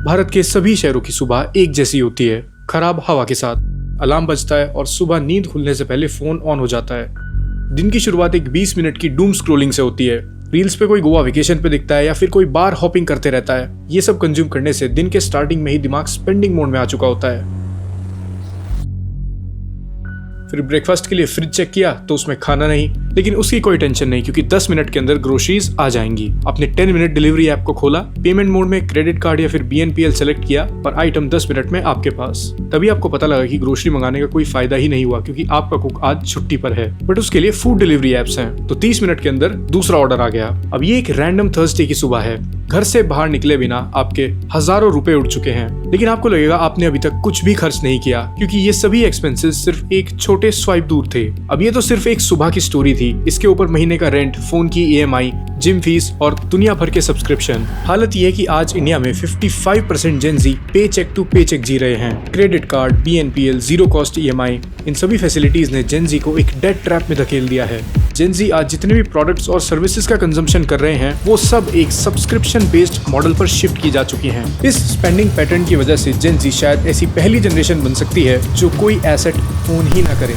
भारत के सभी शहरों की सुबह एक जैसी होती है, खराब हवा के साथ। अलार्म बजता है और सुबह नींद खुलने से पहले फोन ऑन हो जाता है। दिन की शुरुआत एक 20 मिनट की डूम स्क्रोलिंग से होती है। रील्स पे कोई गोवा वेकेशन पे दिखता है या फिर कोई बार हॉपिंग करते रहता है। ये सब कंज्यूम करने से दिन के स्टार्टिंग में ही दिमाग स्पेंडिंग मोड में आ चुका होता है। फिर ब्रेकफास्ट के लिए फ्रिज चेक किया तो उसमें खाना नहीं, लेकिन उसकी कोई टेंशन नहीं क्योंकि 10 मिनट के अंदर ग्रोसरीज आ जाएंगी। अपने 10 मिनट डिलीवरी ऐप को खोला, पेमेंट मोड में क्रेडिट कार्ड या फिर BNPL सेलेक्ट किया और आइटम 10 मिनट में आपके पास। तभी आपको पता लगा कि ग्रोसरी मंगाने का कोई फायदा ही नहीं हुआ क्योंकि आपका कुक आज छुट्टी पर है। बट उसके लिए फूड डिलीवरी एप्स हैं, तो 30 मिनट के अंदर दूसरा ऑर्डर आ गया। अब ये एक रैंडम थर्सडे की सुबह है। घर से बाहर निकले बिना आपके हजारों रुपए उड़ चुके हैं, लेकिन आपको लगेगा आपने अभी तक कुछ भी खर्च नहीं किया क्योंकि ये सभी एक्सपेंसेस सिर्फ एक छोटे स्वाइप दूर थे। अब ये तो सिर्फ एक सुबह की स्टोरी थी। इसके ऊपर महीने का रेंट, फोन की EMI, जिम फीस और दुनिया भर के सब्सक्रिप्शन। हालत ये है कि आज इंडिया में 55% जेन जी पे चेक टू पे चेक जी रहे हैं। Credit card, BNPL, zero cost EMI, इन सभी फैसिलिटीज ने जेन जी को एक डेट ट्रैप में धकेल दिया है। जेन जी आज जितने भी प्रोडक्ट्स और सर्विसेज का कंजम्पशन कर रहे हैं वो सब एक सब्सक्रिप्शन बेस्ड मॉडल पर शिफ्ट की जा चुकी हैं। इस स्पेंडिंग पैटर्न की वजह से जेन जी शायद ऐसी पहली जनरेशन बन सकती है जो कोई एसेट ओन ही ना करे।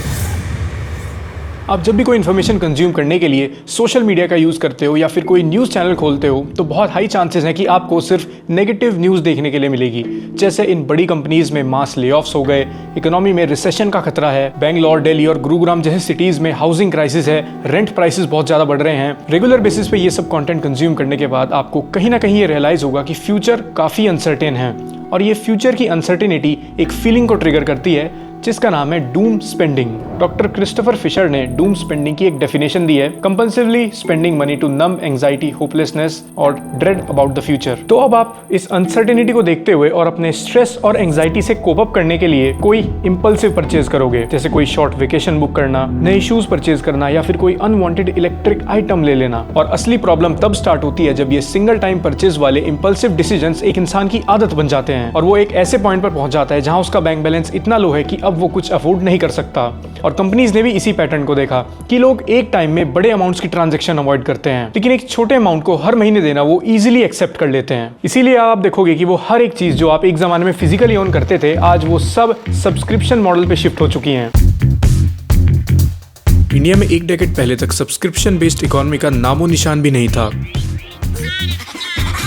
आप जब भी कोई इन्फॉर्मेशन कंज्यूम करने के लिए सोशल मीडिया का यूज़ करते हो या फिर कोई न्यूज़ चैनल खोलते हो तो बहुत हाई चांसेस हैं कि आपको सिर्फ नेगेटिव न्यूज़ देखने के लिए मिलेगी। जैसे इन बड़ी कंपनीज में मास लेऑफ्स हो गए, इकोनॉमी में रिसेशन का खतरा है, बेंगलोर, दिल्ली और गुरुग्राम जैसे सिटीज़ में हाउसिंग क्राइसिस है, रेंट प्राइसेस बहुत ज़्यादा बढ़ रहे हैं। रेगुलर बेसिस पे ये सब कंटेंट कंज्यूम करने के बाद आपको कहीं ना कहीं ये रियलाइज़ होगा कि फ्यूचर काफ़ी अनसर्टेन है और ये फ्यूचर की अनसर्टेनिटी एक फीलिंग को ट्रिगर करती है जिसका नाम है doom spending. Doctor Christopher Fisher ने डूम स्पेंडिंग की एक डेफिनेशन दी है, compulsively spending money to numb anxiety, hopelessness और ड्रेड अबाउट द फ्यूचर। तो अब आप इस अनसर्टेनिटी को देखते हुए और अपने स्ट्रेस और एंजाइटी से कोप अप करने के लिए कोई इंपल्सिव परचेज करोगे, जैसे कोई शॉर्ट वेकेशन बुक करना, नए शूज परचेज करना या फिर कोई अनवांटेड इलेक्ट्रिक आइटम ले लेना। और असली प्रॉब्लम तब स्टार्ट होती है जब ये सिंगल टाइम परचेज वाले इंपल्सिव डिसीजंस एक इंसान की आदत बन जाते हैं और वो एक ऐसे पॉइंट पर पहुंच जाता है जहां उसका बैंक बैलेंस इतना लो है कि अब वो कुछ अफोर्ड नहीं कर सकता। और कंपनीज ने भी इसी पैटर्न को देखा कि लोग एक टाइम में बड़े अमाउंट्स की ट्रांजैक्शन अवॉइड करते हैं, लेकिन एक छोटे अमाउंट को हर महीने देना वो इजीली एक्सेप्ट कर लेते हैं। इसीलिए आप देखोगे कि वो हर एक चीज जो आप एक जमाने में फिजिकली ओन करते थे आज वो सब सब्सक्रिप्शन मॉडल पे शिफ्ट हो चुकी हैं। इंडिया में एक डेकेड पहले तक सब्सक्रिप्शन बेस्ड इकोनॉमी का नामो निशान भी नहीं था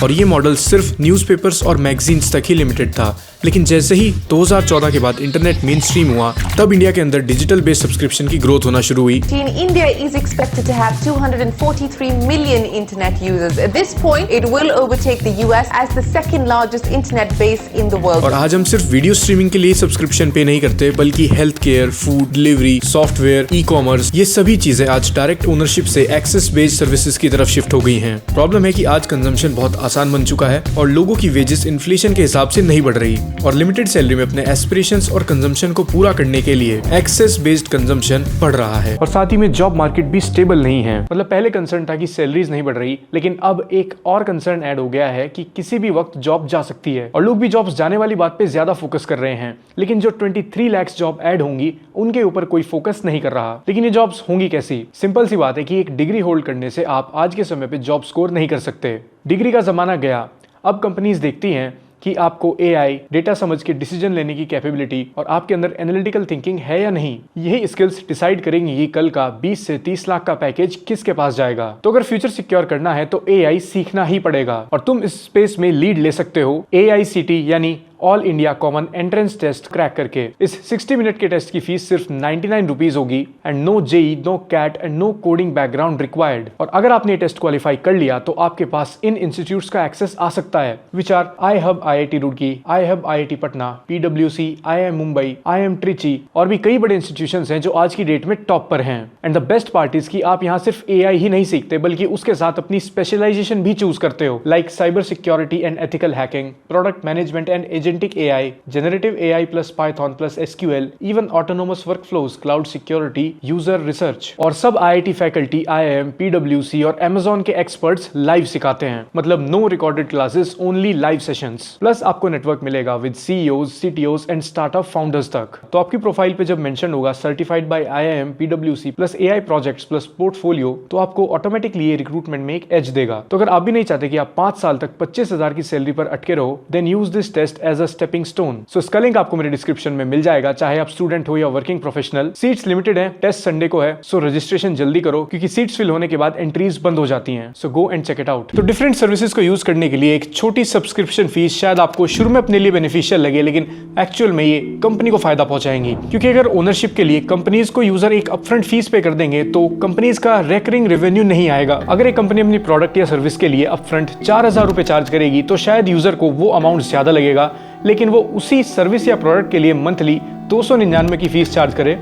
और ये मॉडल सिर्फ न्यूज़पेपर्स और मैगजीन्स तक ही लिमिटेड था। लेकिन जैसे ही 2014 के बाद इंटरनेट मेन स्ट्रीम हुआ तब इंडिया के अंदर डिजिटल बेस्ड सब्सक्रिप्शन की ग्रोथ होना शुरू हुई। India is expected to have 243 million internet users. At this point, it will overtake the US as the second largest internet base in the world. और आज हम सिर्फ वीडियो स्ट्रीमिंग के लिए सब्सक्रिप्शन पे नहीं करते बल्कि health care, food delivery, software, ecommerce, ये सभी चीजें आज डायरेक्ट ओनरशिप से एक्सेस बेस्ड सर्विसेज की तरफ शिफ्ट हो गई हैं। प्रॉब्लम है कि आज कंजम्पशन बहुत आसान बन चुका है और लोगों की वेजेस इन्फ्लेशन के हिसाब से नहीं बढ़ रही और लिमिटेड सैलरी में अपने एस्पिरेशंस और कंजम्पशन को पूरा करने के लिए एक्सेस बेस्ड कंजम्पशन बढ़ रहा है। और साथ ही में जॉब मार्केट भी स्टेबल नहीं है। मतलब पहले कंसर्न था कि सैलरीज नहीं बढ़ रही, लेकिन अब एक और कंसर्न ऐड हो गया है कि किसी भी वक्त जॉब जा सकती है और लोग भी जॉब्स जाने वाली बात पे ज्यादा फोकस कर रहे हैं। लेकिन जो 23 लाख जॉब ऐड होंगी उनके ऊपर कोई फोकस नहीं कर रहा। लेकिन ये जॉब्स होंगी कैसी? सिंपल सी बात है कि एक डिग्री होल्ड करने से आप आज के समय पे जॉब स्कोर नहीं कर सकते। डिग्री का जमाना गया। अब कंपनीज देखती हैं कि आपको AI, डेटा समझ के डिसीजन लेने की कैपेबिलिटी और आपके अंदर एनालिटिकल थिंकिंग है या नहीं। यही स्किल्स डिसाइड करेंगी कि कल का 20 से 30 लाख का पैकेज किसके पास जाएगा। तो अगर फ्यूचर सिक्योर करना है तो AI सीखना ही पड़ेगा और तुम इस स्पेस में लीड ले सकते हो AICT यानी all India common entrance test crack करके। इस 60 मिनट के टेस्ट की फीस सिर्फ 99 रुपीज होगी and no JEE, no CAT and no coding background required. और अगर आपने ये टेस्ट क्वालिफाई कर लिया तो आपके पास इन इंस्टीट्यूट्स का एक्सेस आ सकता है which are iHub IIT Roorkee, iHub IIT Patna, PwC, IIM Mumbai, IIM Trichy और भी कई बड़े इंस्टीट्यूशंस हैं जो आज की डेट में टॉप पर हैं। And the best part is कि आप यहाँ सिर्फ AI ही नहीं सीखते बल्कि उसके साथ अपनी स्पेशलाइजेशन भी चूज करते हो, like cyber security and ethical hacking, product management and agentic AI, generative AI plus Python plus SQL, even autonomous workflows, cloud security, user research। और सब IIT फैकल्टी, IIM, PwC और Amazon के एक्सपर्ट्स लाइव सिखाते हैं। मतलब no recorded classes, only live sessions. Plus आपको network मिलेगा with CEOs, CTOs and startup founders तक। तो आपकी प्रोफाइल पे जब मेंशन होगा certified by IIM, PwC plus AI projects plus portfolio, तो आपको ऑटोमेटिकली ये रिक्रूटमेंट में एक एज देगा। तो अगर आप भी नहीं चाहते कि आप 5 साल तक 25,000 की सैलरी पर अटके रहो, then use this test as a stepping stone. So इसका लिंक आपको मेरे डिस्क्रिप्शन में मिल जाएगा, चाहे आप स्टूडेंट हो या वर्किंग प्रोफेशनल। सीट्स लिमिटेड है, टेस्ट संडे को है, सो रजिस्ट्रेशन जल्दी करो क्योंकि सीट्स फिल होने के बाद एंट्रीज बंद हो जाती हैं। So go and check it out. तो डिफरेंट सर्विसेज को यूज करने के लिए एक छोटी सब्सक्रिप्शन फीस शायद आपको शुरू में अपने लिए बेनिफिशियल लगे, लेकिन एक्चुअल में ये कंपनी को फायदा पहुंचाएंगी। क्योंकि अगर ओनरशिप के लिए कंपनीज को यूजर एक अपफ्रंट फीस पे कर देंगे तो कंपनीज का रेकरिंग रेवेन्यू नहीं आएगा। अगर एक कंपनी अपनी प्रोडक्ट या सर्विस के लिए अपफ्रंट 4,000 रुपए चार्ज करेगी तो शायद यूजर को वो अमाउंट ज्यादा लगेगा, लेकिन वो उसी सर्विस या प्रोडक्ट के लिए मंथली 299 की फीस चार्ज करे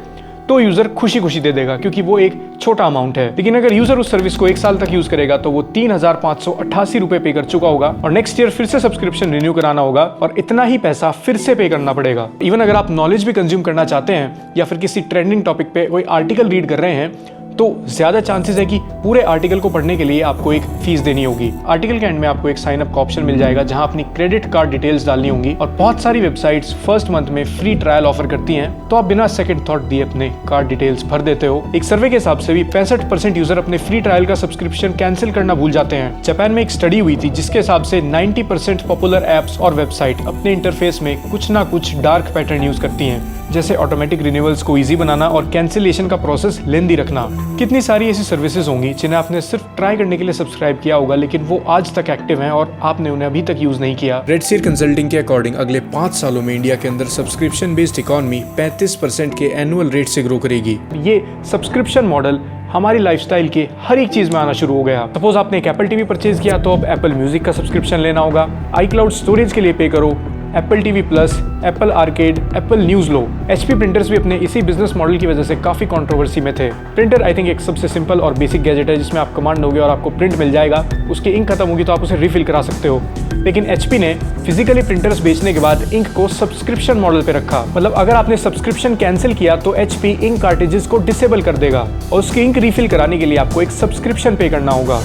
तो यूजर खुशी खुशी दे देगा क्योंकि वो एक छोटा अमाउंट है। लेकिन अगर यूजर उस सर्विस को 1 साल तक यूज करेगा तो वो 3,588 रुपए पे कर चुका होगा और नेक्स्ट ईयर फिर से सब्सक्रिप्शन रिन्यू कराना होगा और इतना ही पैसा फिर से पे करना पड़ेगा। इवन अगर आप नॉलेज भी कंज्यूम करना चाहते हैं या फिर किसी ट्रेंडिंग टॉपिक पे कोई आर्टिकल रीड कर रहे हैं तो ज्यादा चांसेस है कि पूरे आर्टिकल को पढ़ने के लिए आपको एक फीस देनी होगी। आर्टिकल के एंड में आपको एक साइन अप का ऑप्शन मिल जाएगा जहां अपनी क्रेडिट कार्ड डिटेल्स डालनी होंगी और बहुत सारी वेबसाइट्स फर्स्ट मंथ में फ्री ट्रायल ऑफर करती हैं, तो आप बिना सेकंड थॉट दिए अपने कार्ड डिटेल्स भर देते हो। एक सर्वे के हिसाब से भी 65% यूजर अपने फ्री ट्रायल का सब्सक्रिप्शन कैंसिल करना भूल जाते हैं। जापान में एक स्टडी हुई थी जिसके हिसाब से 90% पॉपुलर एप्स और वेबसाइट अपने इंटरफेस में कुछ ना कुछ डार्क पैटर्न यूज करती हैं, जैसे ऑटोमेटिक रिन्यूअल्स को इजी बनाना और कैंसिलेशन का प्रोसेस लेंदी रखना। कितनी सारी ऐसी सर्विसेज होंगी जिन्हें आपने सिर्फ ट्राई करने के लिए सब्सक्राइब किया होगा, लेकिन वो आज तक एक्टिव हैं और आपने उन्हें अभी तक यूज नहीं किया। रेडसीर कंसल्टिंग के अकॉर्डिंग अगले 5 सालों में इंडिया के अंदर सब्सक्रिप्शन बेस्ड इकोनॉमी 35% के एनुअल रेट से ग्रो करेगी। ये सब्सक्रिप्शन मॉडल हमारी लाइफस्टाइल के हर एक चीज में आना शुरू हो गया। सपोज आपने एक एप्पल टीवी परचेज किया तो अब एप्पल म्यूजिक का सब्सक्रिप्शन लेना होगा, iCloud स्टोरेज के लिए पे करो, Apple TV plus, Apple arcade, Apple news लो। HP प्रिंटर्स भी अपने इसी बिजनेस मॉडल की वजह से काफी कंट्रोवर्सी में थे। प्रिंटर आई थिंक एक सबसे सिंपल और बेसिक गैजेट है जिसमें आप कमांड दोगे और आपको प्रिंट मिल जाएगा। उसकी इंक खत्म होगी तो आप उसे रिफिल करा सकते हो। लेकिन HP ने फिजिकली प्रिंटर्स बेचने के बाद इंक को सब्सक्रिप्शन मॉडल पे रखा। मतलब अगर आपने सब्सक्रिप्शन कैंसिल किया तो HP इंक कार्ट्रिजेस को डिसेबल कर देगा और उसकी इंक रिफिल कराने के लिए आपको एक सब्सक्रिप्शन पे करना होगा।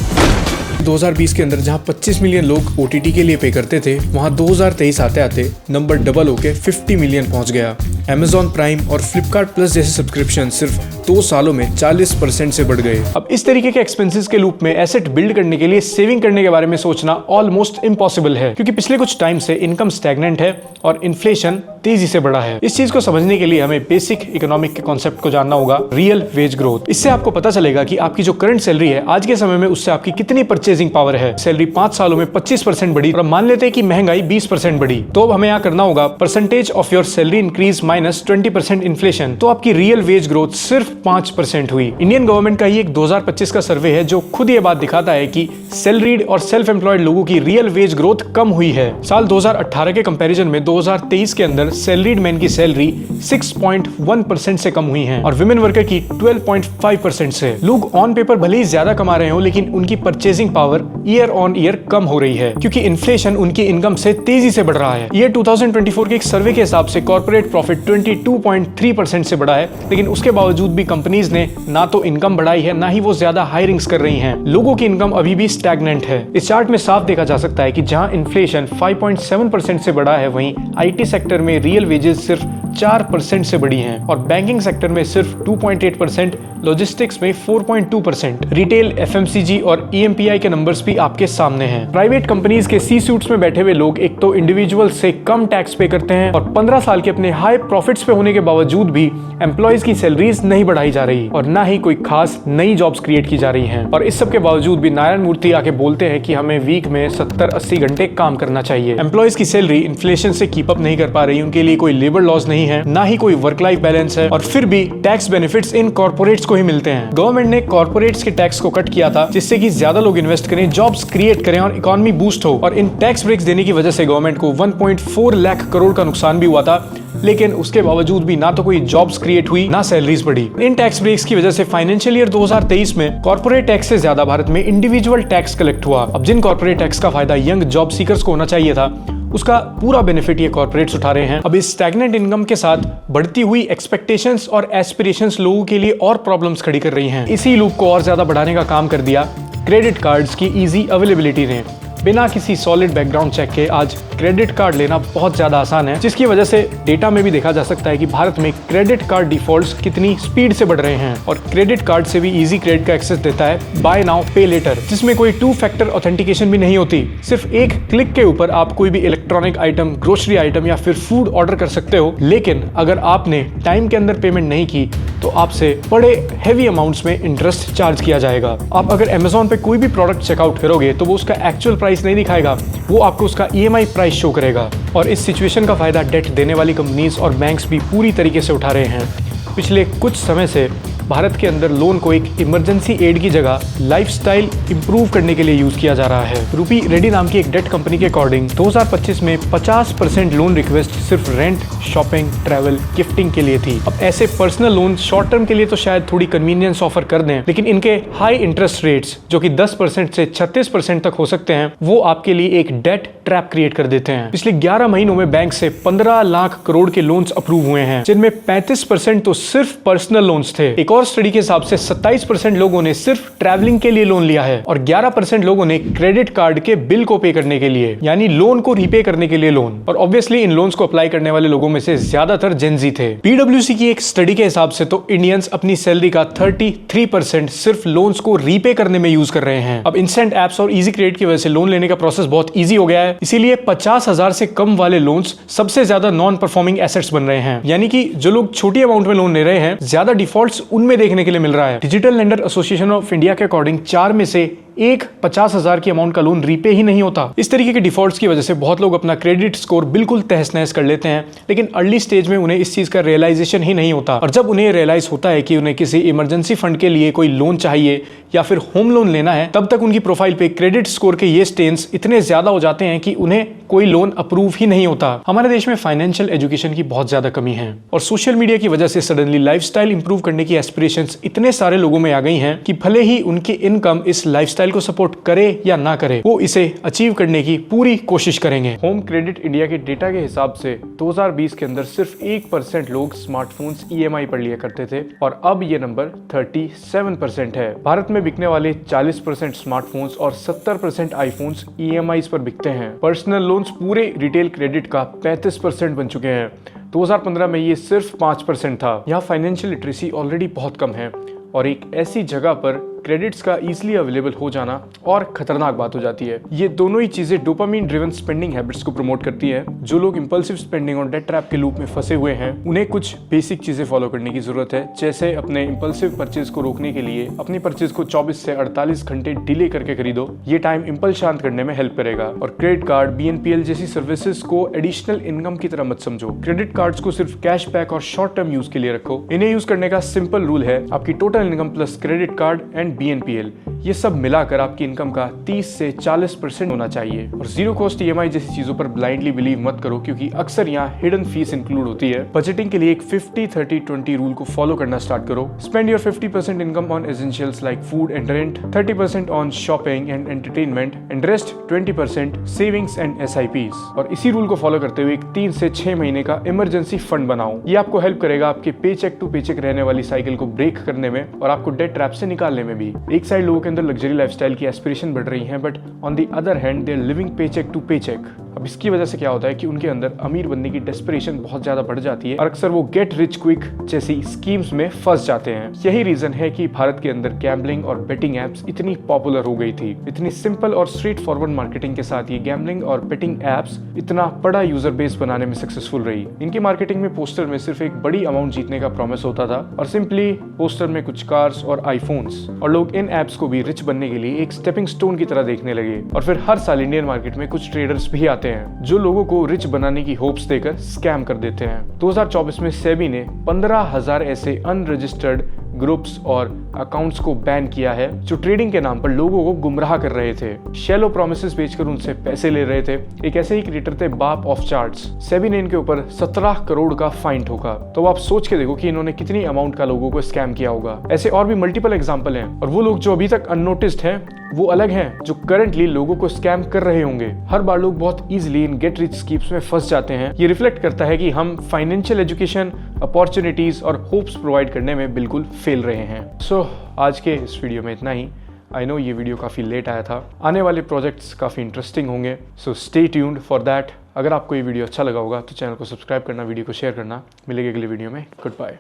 2020 के अंदर जहां 25 मिलियन लोग OTT के लिए पे करते थे, वहां 2023 आते आते नंबर डबल होके 50 मिलियन पहुंच गया। Amazon प्राइम और फ्लिपकार्ट प्लस जैसे सब्सक्रिप्शन सिर्फ 2 सालों में 40% से बढ़ गए। अब इस तरीके के एक्सपेंसेस के लूप में एसेट बिल्ड करने के लिए सेविंग करने के बारे में सोचना ऑलमोस्ट इम्पॉसिबल है, क्योंकि पिछले कुछ टाइम से इनकम स्टैग्नेंट है और इन्फ्लेशन तेजी से बढ़ा है। इस चीज को समझने के लिए हमें बेसिक इकोनॉमिक के कॉन्सेप्ट को जानना होगा, रियल वेज ग्रोथ। इससे आपको पता चलेगा कि आपकी जो करंट सैलरी है आज के समय में उससे आपकी कितनी परचेजिंग पावर है। सैलरी 5 सालों में 25% बढ़ी और मान लेते हैं कि महंगाई 20% बढ़ी, तो अब हमें यहाँ करना होगा percentage of your salary increase minus 20% inflation, तो आपकी रियल वेज ग्रोथ सिर्फ 5% हुई। इंडियन गवर्नमेंट का ही एक 2025 का सर्वे है जो खुद ये बात दिखाता है कि सैलरीड और सेल्फ एम्प्लॉयड लोगों की रियल वेज ग्रोथ कम हुई है। साल 2018 के कंपैरिजन में 2023 के अंदर सैलरीड मैन की सैलरी 6.1% से कम हुई है और विमेन वर्कर की 12.5% से। लोग ऑन पेपर भले ही ज्यादा कमा रहे हो, लेकिन उनकी purchasing power year on year कम हो रही है क्योंकि इन्फ्लेशन उनकी इनकम से तेजी से बढ़ रहा है। ईयर 2024 के एक सर्वे के हिसाब से कॉर्पोरेट प्रॉफिट 22.3% से बढ़ा है, लेकिन उसके बावजूद भी कंपनीज ने ना तो इनकम बढ़ाई है, ना ही वो ज्यादा हायरिंग्स कर रही हैं। लोगों की इनकम अभी भी स्टैग्नेंट है। इस चार्ट में साफ देखा जा सकता है कि जहां इन्फ्लेशन 5.7% से बढ़ा है, वहीं IT सेक्टर में रियल वेजेस सिर्फ 4% से बढ़ी हैं और बैंकिंग सेक्टर में सिर्फ 2.8%, लॉजिस्टिक्स में 4.2%। रिटेल, FMCG और EMPI के नंबर्स भी आपके सामने हैं। प्राइवेट कंपनीज के C-सूट्स में बैठे हुए लोग एक तो इंडिविजुअल से कम टैक्स पे करते हैं और 15 साल के अपने हाई प्रॉफिट्स पे होने के बावजूद भी एम्प्लॉयज की सैलरीज नहीं बढ़ाई जा रही और ना ही कोई खास नई जॉब्स क्रिएट की जा रही हैं। और इस सब के बावजूद भी नारायण मूर्ति आके बोलते हैं कि हमें वीक में 70-80 घंटे काम करना चाहिए। एम्प्लॉयज की सैलरी इन्फ्लेशन से कीप अप नहीं कर पा रही, उनके लिए कोई लेबर लॉज नहीं है, ना ही कोई वर्क लाइफ बैलेंस है और फिर भी टैक्स बेनिफिट्स इन कॉर्पोरेट्स को ही मिलते हैं। गवर्नमेंट ने कॉर्पोरेट्स के टैक्स को कट किया था जिससे कि ज्यादा लोग इन्वेस्ट करें, जॉब्स क्रिएट करें और इकोनॉमी बूस्ट हो, और इन टैक्स ब्रेक्स देने की वजह से गवर्नमेंट को 1.4 लाख करोड़ का नुकसान भी हुआ था, लेकिन उसके बावजूद भी ना तो कोई जॉब्स क्रिएट हुई ना सैलरीज बढ़ी। इन टैक्स ब्रेक्स की वजह से फाइनेंशियल ईयर 2023 में कॉर्पोरेट टैक्स से ज्यादा भारत में इंडिविजुअल टैक्स कलेक्ट हुआ। अब जिन कॉर्पोरेट टैक्स का फायदा यंग जॉब सीकर्स को होना चाहिए था, उसका पूरा बेनिफिट ये कॉर्पोरेट्स उठा रहे हैं। अब इस स्टैग्नेंट इनकम के साथ बढ़ती हुई एक्सपेक्टेशंस और एस्पिरेशंस लोगों के लिए और प्रॉब्लम्स खड़ी कर रही हैं। इसी लूप को और ज्यादा बढ़ाने का काम कर दिया क्रेडिट कार्ड्स की इजी अवेलेबिलिटी ने। बिना किसी सॉलिड बैकग्राउंड चेक के आज क्रेडिट कार्ड लेना बहुत ज्यादा आसान है, जिसकी वजह से डेटा में भी देखा जा सकता है कि भारत में क्रेडिट कार्ड डिफॉल्ट्स कितनी स्पीड से बढ़ रहे हैं। और क्रेडिट कार्ड से भी इजी क्रेडिट का एक्सेस देता है बाय नाउ पे लेटर, जिसमें कोई 2 फैक्टर ऑथेंटिकेशन भी नहीं होती। सिर्फ एक क्लिक के ऊपर आप कोई भी इलेक्ट्रॉनिक आइटम, ग्रोसरी आइटम या फिर फूड ऑर्डर कर सकते हो। लेकिन अगर आपने टाइम के अंदर पेमेंट नहीं की तो आपसे बड़े हैवी अमाउंट्स में इंटरेस्ट चार्ज किया जाएगा। आप अगर अमेजोन पे कोई भी प्रोडक्ट चेकआउट करोगे तो वो उसका एक्चुअल प्राइस नहीं दिखाएगा, वो आपको उसका EMI प्राइस शो करेगा। और इस सिचुएशन का फायदा डेट देने वाली कंपनीज और बैंक्स भी पूरी तरीके से उठा रहे हैं। पिछले कुछ समय से भारत के अंदर लोन को एक इमरजेंसी एड की जगह लाइफस्टाइल इंप्रूव करने के लिए यूज किया जा रहा है। रूपी रेडी नाम की एक डेट कंपनी के अकॉर्डिंग 2025 में 50% लोन रिक्वेस्ट सिर्फ रेंट, शॉपिंग, ट्रैवल, गिफ्टिंग के लिए थी। अब ऐसे पर्सनल लोन शॉर्ट टर्म के लिए तो शायद थोड़ी कन्वीनियंस ऑफर कर दें, लेकिन इनके हाई इंटरेस्ट रेट्स जो कि 10% से 36% तक हो सकते हैं, वो आपके लिए एक डेट ट्रैप क्रिएट कर देते हैं। पिछले 11 महीनों में बैंक से 15 लाख करोड़ के लोन्स अप्रूव हुए हैं, जिनमें 35% तो सिर्फ पर्सनल लोन्स थे। एक और स्टडी के हिसाब से 27% लोगों ने सिर्फ ट्रैवलिंग के लिए लोन लिया है और 11% लोगों ने क्रेडिट कार्ड के बिल को पे करने के लिए, यानी लोन को रीपे करने के लिए लोन। और ऑब्वियसली इन लोन्स को अप्लाई करने वाले लोगों में से ज्यादातर जेनजी थे। PwC की एक स्टडी के हिसाब से तो इंडियंस अपनी सैलरी का 33% सिर्फ लोन्स को रीपे करने में यूज कर रहे हैं। अब इंस्टेंट एप्स और इजी क्रेडिट की वजह से लोन लेने का प्रोसेस बहुत इजी हो गया है, इसीलिए 50,000 से कम वाले लोन्स सबसे ज्यादा नॉन परफॉर्मिंग एसेट्स बन रहे हैं। यानी कि जो लोग छोटी अमाउंट में लोन ले रहे हैं, ज्यादा डिफॉल्ट्स उनमें देखने के लिए मिल रहा है। Digital lender association of India के अकॉर्डिंग 4 में से एक 50,000 की अमाउंट का लोन रीपे ही नहीं होता। इस तरीके के डिफॉल्ट्स की वजह से बहुत लोग अपना क्रेडिट स्कोर बिल्कुल तहस नहस कर लेते हैं, लेकिन अर्ली स्टेज में उन्हें इस चीज का रियलाइजेशन ही नहीं होता। और जब उन्हें रियलाइज होता है कि उन्हें किसी इमरजेंसी फंड के लिए कोई लोन चाहिए या फिर होम लोन लेना है, तब तक उनकी प्रोफाइल पे क्रेडिट स्कोर के ये स्टेन्स इतने ज्यादा हो जाते हैं कि उन्हें कोई लोन अप्रूव ही नहीं होता। हमारे देश में फाइनेंशियल एजुकेशन की बहुत ज्यादा कमी है और सोशल मीडिया की वजह से सडनली लाइफस्टाइल इंप्रूव करने की एस्पिरेशंस इतने सारे लोगों में आ गई हैं कि भले ही उनकी इनकम इस लाइफस्टाइल को सपोर्ट करे या ना करे, वो इसे अचीव करने की पूरी कोशिश करेंगे। होम क्रेडिट इंडिया के डेटा के हिसाब से 2020 के अंदर सिर्फ 1% लोग स्मार्टफोन्स EMI पर लिया करते थे और अब ये नंबर 37% है। भारत में बिकने वाले 40% स्मार्टफोन्स और 70% आईफोन्स EMIs पर बिकते हैं। पर्सनल लोन्स पूरे रिटेल क्रेडिट का 35% बन चुके हैं। 2015 में ये सिर्फ 5% था। यहाँ फाइनेंशियल लिटरेसी ऑलरेडी बहुत कम है और एक ऐसी जगह पर क्रेडिट्स का इजीली अवेलेबल हो जाना और खतरनाक बात हो जाती है। ये दोनों ही चीजें डोपामिन ड्रिवन स्पेंडिंग हैबिट्स को प्रमोट करती है। जो लोग इंपल्सिव स्पेंडिंग और डेट ट्रैप के लूप में फंसे हुए हैं, उन्हें कुछ बेसिक चीजें फॉलो करने की जरूरत है, जैसे अपने इंपल्सिव परचेज को रोकने के लिए अपनी परचेज को 24 से 48 घंटे डिले करके खरीदो। ये टाइम इंपल्स शांत करने में हेल्प करेगा। और क्रेडिट कार्ड, BNPL जैसी सर्विसेज को एडिशनल इनकम की तरह मत समझो। क्रेडिट कार्ड्स को सिर्फ कैशबैक और शॉर्ट टर्म यूज के लिए रखो। इन्हें यूज करने का सिंपल रूल है, आपकी total income plus credit card and BNPL, ये सब मिलाकर आपकी इनकम का 30 से 40% होना चाहिए। और जीरो कॉस्ट EMI जैसी चीजों पर ब्लाइंडली बिलीव मत करो, क्योंकि अक्सर यहाँ हिडन फीस इंक्लूड होती है। बजटिंग के लिए एक 50-30-20 रूल को फॉलो करना स्टार्ट करो। Spend your 50% income on essentials like food and rent, 30% on shopping and entertainment and rest 20% savings and SIPs। और इसी रूल को फॉलो करते हुए एक 3 से 6 महीने का इमरजेंसी फंड बनाओ। ये आपको हेल्प करेगा आपके पेचेक टू पेचेक रहने वाली साइकिल को ब्रेक करने में और आपको डेट ट्रैप से निकालने में भी। एक साइड लोगों के अंदर लग्जरी लाइफस्टाइल की एस्पिरेशन बढ़ रही है, but on the other hand they are living paycheck to paycheck. अब इसकी वजह से क्या होता है कि उनके अंदर अमीर बनने की डेस्परेशन बहुत ज्यादा बढ़ जाती है और अक्सर वो गेट रिच क्विक जैसी स्कीम्स में फंस जाते हैं। यही रीजन है कि भारत के अंदर गैम्बलिंग और बेटिंग एप्स इतनी पॉपुलर हो गई थी। इतनी सिंपल और स्ट्रेट फॉरवर्ड मार्केटिंग के साथ ये गैम्बलिंग और बेटिंग एप्स इतना बड़ा यूजर बेस बनाने में सक्सेसफुल रही। इनकी मार्केटिंग में पोस्टर में सिर्फ एक बड़ी अमाउंट जीतने का प्रॉमिस होता था और सिंपली पोस्टर में कुछ कार्स और आईफोन्स, और लोग इन एप्स को भी रिच बनने के लिए एक स्टेपिंग स्टोन की तरह देखने लगे। और फिर हर साल इंडियन मार्केट में कुछ ट्रेडर्स भी आते हैं जो लोगों को रिच बनाने की होप्स देकर स्कैम कर देते हैं। 2024 में सेबी ने 15,000 ऐसे अनरजिस्टर्ड ग्रुप्स और अकाउंट्स को बैन किया है जो ट्रेडिंग के नाम पर लोगों को गुमराह कर रहे थे, शैलो प्रोमिसेस बेचकर उनसे पैसे ले रहे थे। एक ऐसे ही क्रिएटर थे बाप ऑफ चार्ट्स। सेबी ने इनके ऊपर 17 करोड़ का फाइन ठोका। तो आप सोच के देखो कि इन्होंने कितनी अमाउंट का लोगों को स्कैम किया होगा। ऐसे और भी मल्टीपल एग्जांपल हैं, और वो लोग जो अभी तक अननोटिस्ड हैं वो अलग हैं जो करंटली लोगों को स्कैम कर रहे होंगे। हर बार लोग बहुत इजीली इन गेट रिच स्कीम्स में फंस जाते हैं। ये रिफ्लेक्ट करता है कि हम फाइनेंशियल एजुकेशन, अपॉर्चुनिटीज और होप्स प्रोवाइड करने में बिल्कुल फेल रहे हैं। सो आज के इस वीडियो में इतना ही। आई नो ये वीडियो काफ़ी लेट आया था। आने वाले प्रोजेक्ट्स काफ़ी इंटरेस्टिंग होंगे, so stay tuned for that. अगर आपको ये वीडियो अच्छा लगा होगा तो चैनल को सब्सक्राइब करना, वीडियो को शेयर करना। मिलेंगे अगले वीडियो में। Good bye.